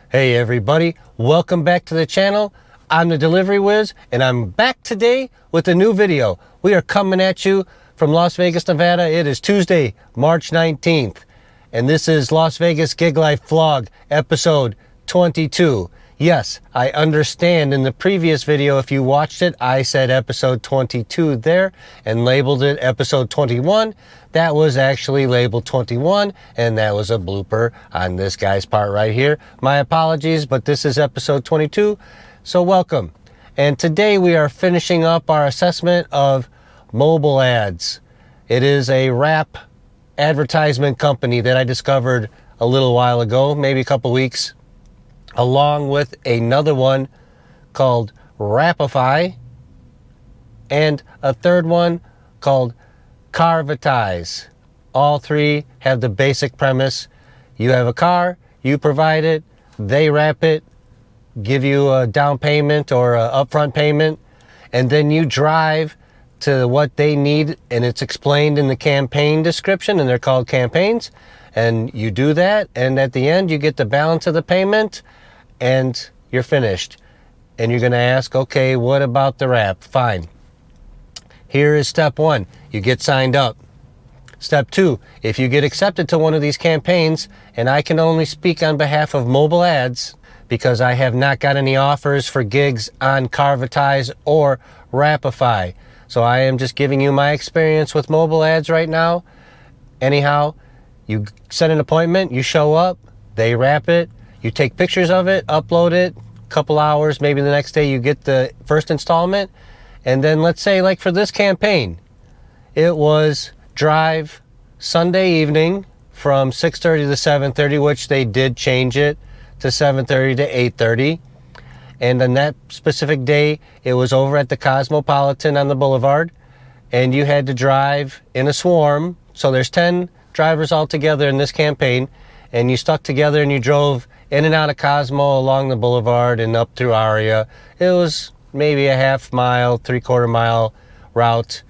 Hey everybody, welcome back to the channel. I'm the Delivery Whiz and I'm back today with a new video. We are coming at you from Las Vegas, Nevada. It is Tuesday, March 19th, and this is Las Vegas Gig Life Vlog episode 22. Yes, I understand in the previous video, if you watched it, I said episode 22 there and labeled it episode 21. That was actually labeled 21, and that was a blooper on this guy's part right here. My apologies, but this is episode 22, so welcome. And today we are finishing up our assessment of Mobilads. It is a wrap advertisement company that I discovered a little while ago, maybe a couple weeks, along with another one called Rapify and a third one called Carvatize. All three have the basic premise. You have a car, you provide it, they wrap it, give you a down payment or an upfront payment, and then you drive to what they need, and it's explained in the campaign description, and they're called campaigns, and you do that, and at the end you get the balance of the payment and you're finished. And you're going to ask, okay, what about the wrap? Fine. Here is step one. You get signed up. Step two, if you get accepted to one of these campaigns, and I can only speak on behalf of Mobilads because I have not got any offers for gigs on Carvatize or Rapify. So I am just giving you my experience with Mobilads right now. Anyhow, you set an appointment, you show up, they wrap it, you take pictures of it, upload it, couple hours, maybe the next day you get the first installment. And then let's say, like for this campaign, it was drive Sunday evening from 6:30 to 7:30, which they did change it to 7:30 to 8:30. And on that specific day, it was over at the Cosmopolitan on the Boulevard, and you had to drive in a swarm. So there's 10 drivers all together in this campaign, and you stuck together and you drove in and out of Cosmo along the Boulevard and up through Aria. It was maybe a half mile, 3/4 mile route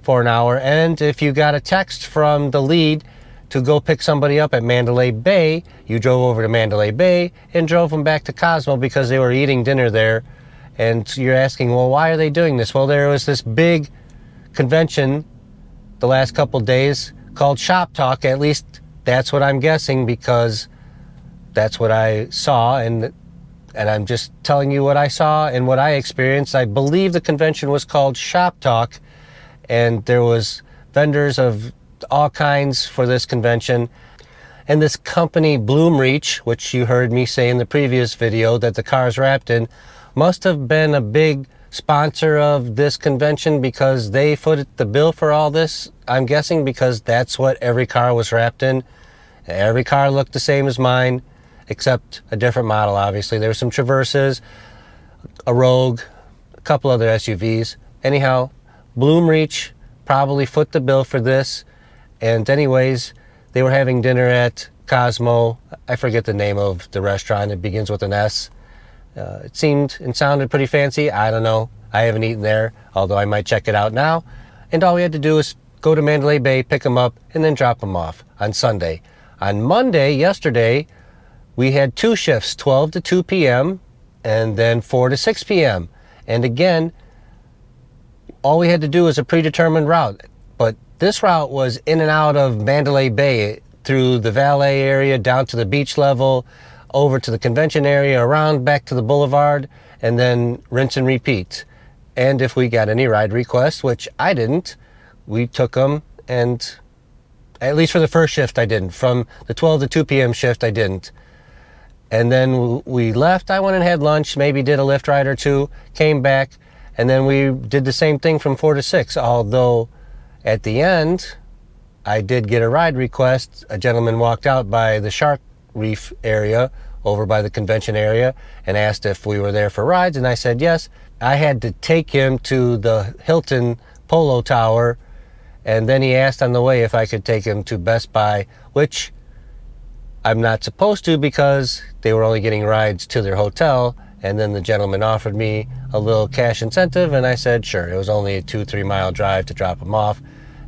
for an hour. And if you got a text from the lead to go pick somebody up at Mandalay Bay, you drove over to Mandalay Bay and drove them back to Cosmo because they were eating dinner there. And you're asking, well, why are they doing this? Well, there was this big convention the last couple days called Shop Talk. At least that's what I'm guessing, because that's what I saw, and I'm just telling you what I saw and what I experienced. I believe the convention was called Shop Talk, and there was vendors of all kinds for this convention. And this company, Bloomreach, which you heard me say in the previous video that the car's wrapped in, must have been a big sponsor of this convention because they footed the bill for all this, I'm guessing, because that's what every car was wrapped in. Every car looked the same as mine, except a different model, obviously. There were some Traverses, a Rogue, a couple other SUVs. Anyhow, Bloomreach probably foot the bill for this. And anyways, they were having dinner at Cosmo. I forget the name of the restaurant. It begins with an S. It seemed and sounded pretty fancy. I don't know. I haven't eaten there, although I might check it out now. And all we had to do was go to Mandalay Bay, pick them up, and then drop them off on Sunday. On Monday, yesterday, we had two shifts, 12 to 2 p.m. and then 4 to 6 p.m. And again, all we had to do was a predetermined route. But this route was in and out of Mandalay Bay, through the valet area, down to the beach level, over to the convention area, around back to the Boulevard, and then rinse and repeat. And if we got any ride requests, which I didn't, we took them, and at least for the first shift I didn't. From the 12 to 2 p.m. shift I didn't. And then we left. I went and had lunch, maybe did a Lyft ride or two, came back, and then we did the same thing from 4 to 6. Although at the end, I did get a ride request. A gentleman walked out by the Shark Reef area, over by the convention area, and asked if we were there for rides, and I said yes. I had to take him to the Hilton Polo Tower, and then he asked on the way if I could take him to Best Buy, which I'm not supposed to because they were only getting rides to their hotel. And then the gentleman offered me a little cash incentive, and I said sure. It was only a 2-3 mile drive to drop him off,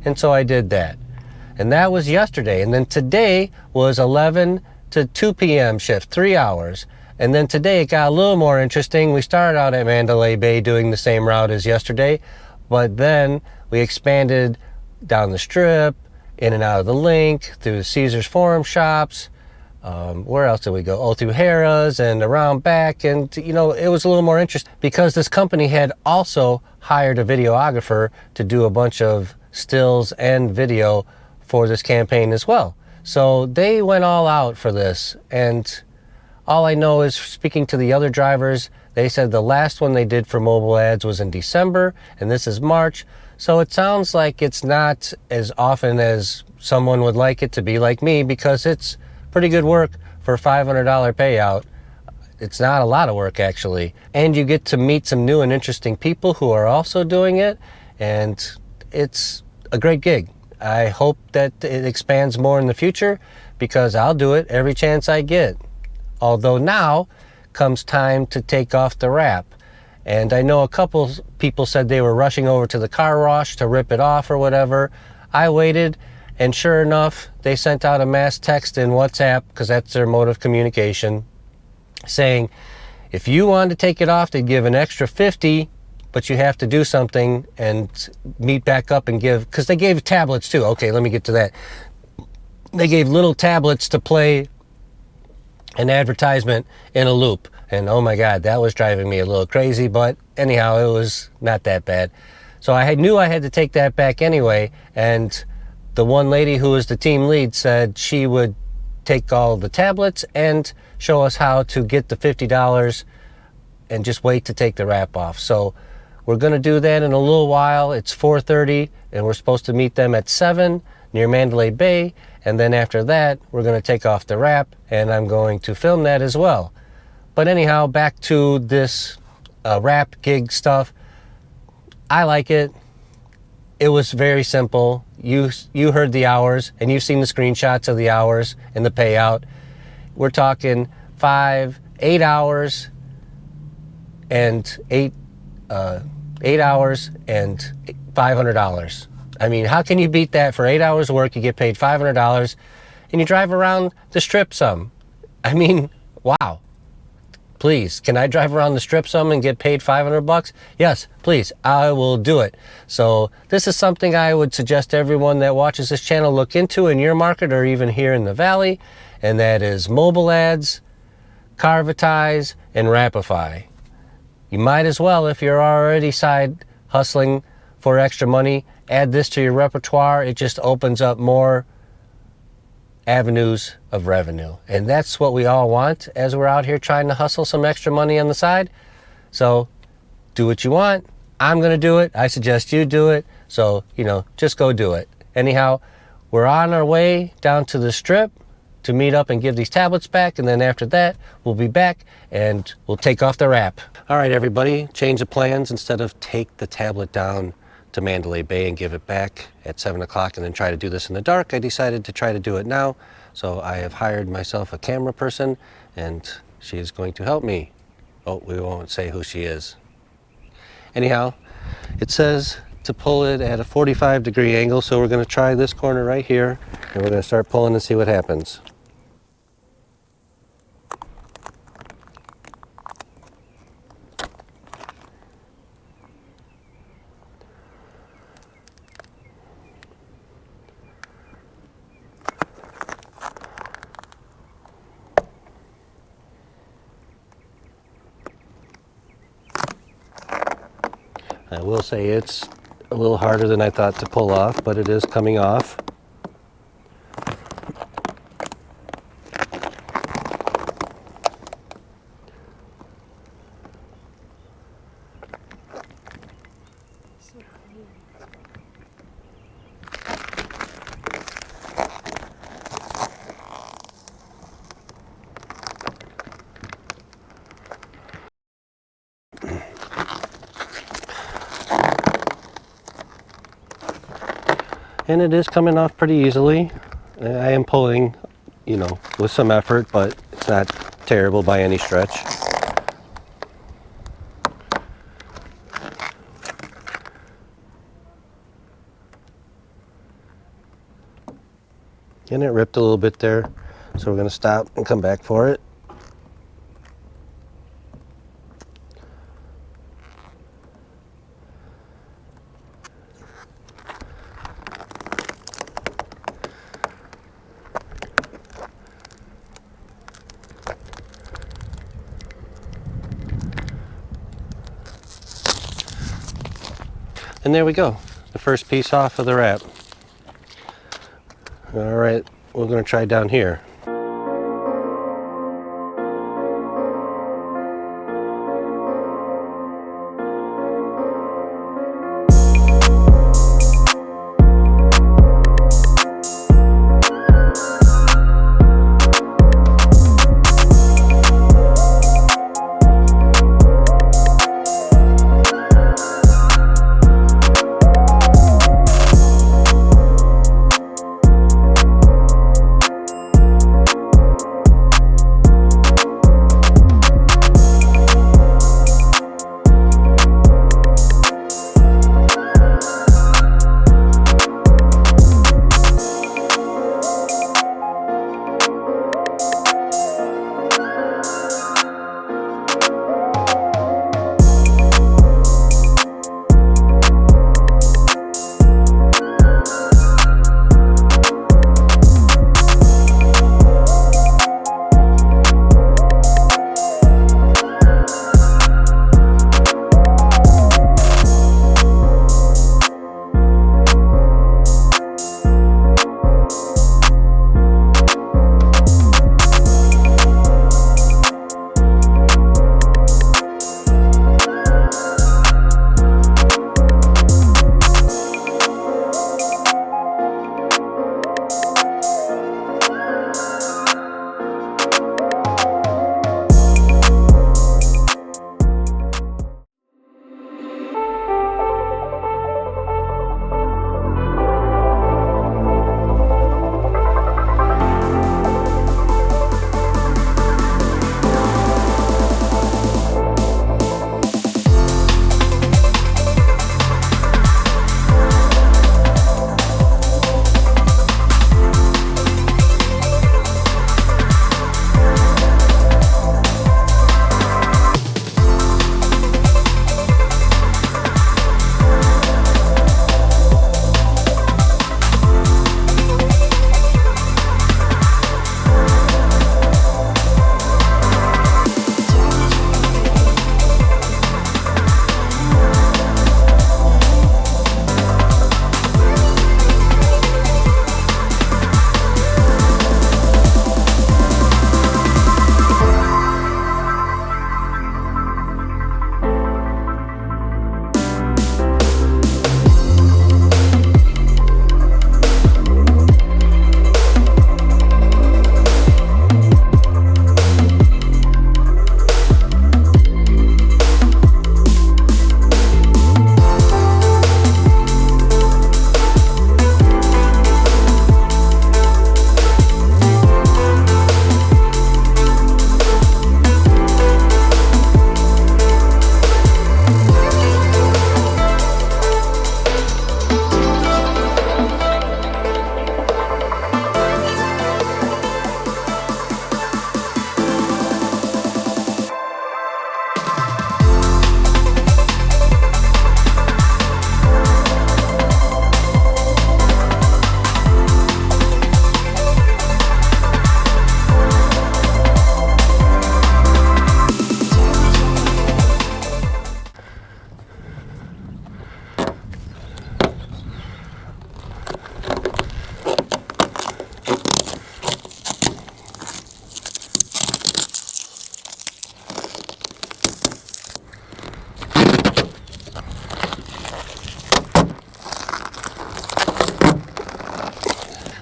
and so I did that. And that was yesterday. And then today was 11 to 2 p.m. shift, 3 hours. And then today it got a little more interesting. We started out at Mandalay Bay doing the same route as yesterday, but then we expanded down the Strip, in and out of the Link, through the Caesars Forum shops. Where else did we go? Oh, through Harrah's and around back. And, you know, it was a little more interesting because this company had also hired a videographer to do a bunch of stills and video for this campaign as well. So they went all out for this. And all I know is, speaking to the other drivers, they said the last one they did for Mobilads was in December, and this is March. So it sounds like it's not as often as someone would like it to be, like me, because it's pretty good work for a $500 payout. It's not a lot of work, actually. And you get to meet some new and interesting people who are also doing it, and it's a great gig. I hope that it expands more in the future, because I'll do it every chance I get. Although now comes time to take off the wrap. And I know a couple people said they were rushing over to the car wash to rip it off or whatever. I waited, and sure enough, they sent out a mass text in WhatsApp, because that's their mode of communication, saying if you wanted to take it off, they'd give an extra $50, but you have to do something and meet back up and give, because they gave tablets too. Okay, let me get to that. They gave little tablets to play an advertisement in a loop. And oh my God, that was driving me a little crazy, but anyhow, it was not that bad. So I knew I had to take that back anyway, and the one lady who was the team lead said she would take all the tablets and show us how to get the $50 and just wait to take the wrap off. So we're gonna do that in a little while. It's 4:30 and we're supposed to meet them at 7 near Mandalay Bay. And then after that, we're gonna take off the wrap, and I'm going to film that as well. But anyhow, back to this wrap gig stuff. I like it. It was very simple. You heard the hours, and you've seen the screenshots of the hours and the payout. We're talking 8 hours and 8 hours and $500. I mean, how can you beat that? For 8 hours of work, you get paid $500, and you drive around the Strip some. I mean, wow. Please, can I drive around the Strip some and get paid $500? Yes, please, I will do it. So this is something I would suggest everyone that watches this channel look into in your market or even here in the Valley, and that is Mobilads, Carvatize, and Rapify. You might as well, if you're already side hustling for extra money, add this to your repertoire. It just opens up more avenues of revenue, and that's what we all want as we're out here trying to hustle some extra money on the side. So do what you want. I'm gonna do it. I suggest you do it. So, you know, just go do it. Anyhow, we're on our way down to the Strip to meet up and give these tablets back, and then after that we'll be back and we'll take off the wrap. All right, everybody, change of plans. Instead of take the tablet down to Mandalay Bay and give it back at 7 o'clock and then try to do this in the dark, I decided to try to do it now. So I have hired myself a camera person, and she is going to help me. Oh, we won't say who she is. Anyhow, it says to pull it at a 45-degree angle, so we're going to try this corner right here, and we're going to start pulling and see what happens. I will say it's a little harder than I thought to pull off, but it is coming off. And it is coming off pretty easily. I am pulling, you know, with some effort, but it's not terrible by any stretch. And it ripped a little bit there, so we're going to stop and come back for it. And there we go, the first piece off of the wrap. All right, we're gonna try down here.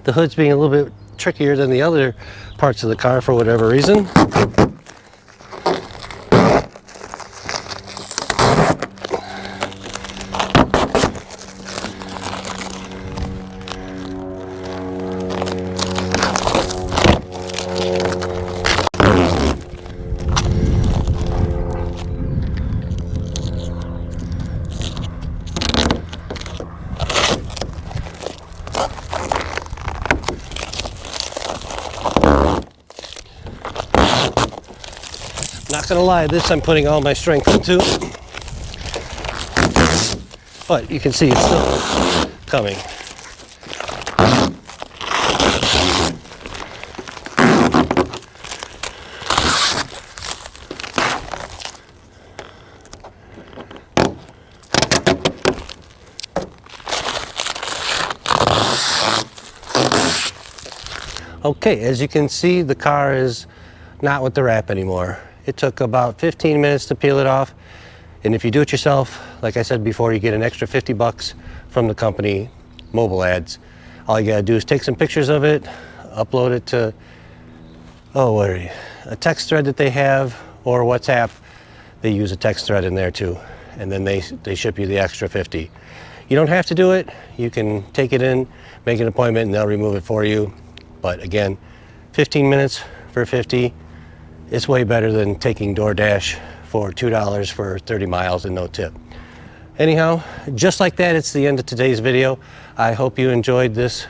The hood's being a little bit trickier than the other parts of the car for whatever reason. Not gonna lie, this I'm putting all my strength into, but you can see it's still coming. Okay, as you can see, the car is not with the wrap anymore. It took about 15 minutes to peel it off. And if you do it yourself, like I said before, you get an extra 50 bucks from the company, Mobilads. All you gotta do is take some pictures of it, upload it to, a text thread that they have, or WhatsApp. They use a text thread in there too. And then they ship you the extra 50. You don't have to do it. You can take it in, make an appointment, and they'll remove it for you. But again, 15 minutes for 50, it's way better than taking DoorDash for $2 for 30 miles and no tip. Anyhow, just like that, it's the end of today's video. I hope you enjoyed this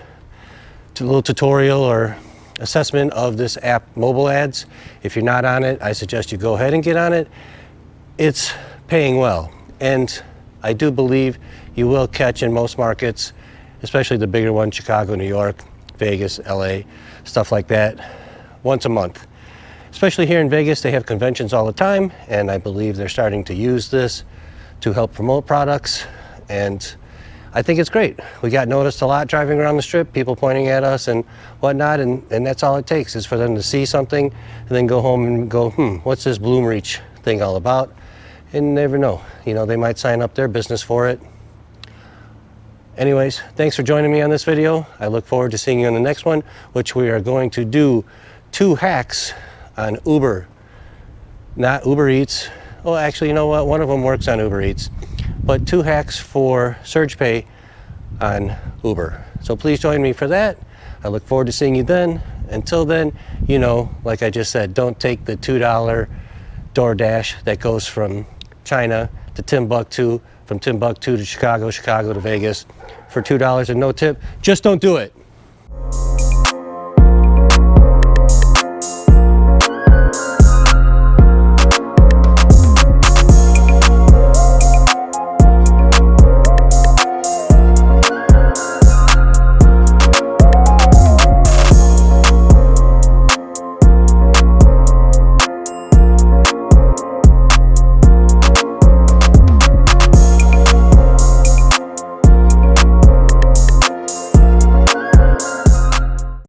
little tutorial or assessment of this app, Mobilads. If you're not on it, I suggest you go ahead and get on it. It's paying well, and I do believe you will catch in most markets, especially the bigger ones, Chicago, New York, Vegas, LA, stuff like that, once a month. Especially here in Vegas, they have conventions all the time, and I believe they're starting to use this to help promote products, and I think it's great. We got noticed a lot driving around the strip, people pointing at us and whatnot, and that's all it takes is for them to see something and then go home and go, what's this Bloom Reach thing all about? And you never know, they might sign up their business for it. Anyways, thanks for joining me on this video. I look forward to seeing you in the next one, which we are going to do 2 hacks on Uber, not UberEats. Well, actually, you know what? One of them works on UberEats, but 2 hacks for surge pay on Uber. So please join me for that. I look forward to seeing you then. Until then, like I just said, don't take the $2 DoorDash that goes from China to Timbuktu, from Timbuktu to Chicago, Chicago to Vegas for $2 and no tip. Just don't do it.